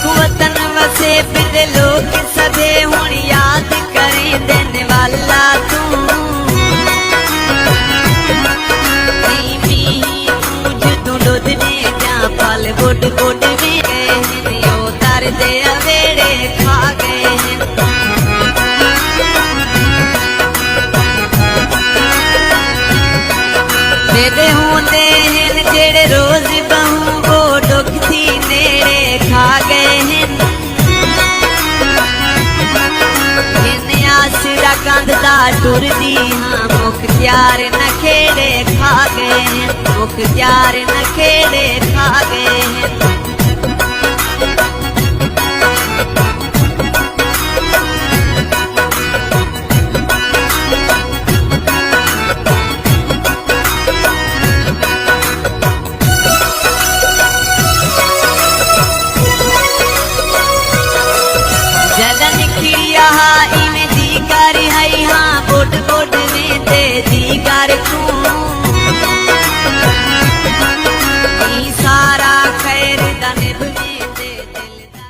सुख वतन वसे फिर लोग सदे हुण याद करें दिन वाला तू जदों डुदने जा फल बुड बुड भी गए ओ दर दे अवेड़े खा गए दे होंदे हैं जेड़े रोज बहू वो दुख थी नेड़े खा गए हैं इन्हें आसरा कंधदा टुरदी हाँ मुख्तियार न खेड़े खा गए हैं मुख्तियार न खेड़े खा गए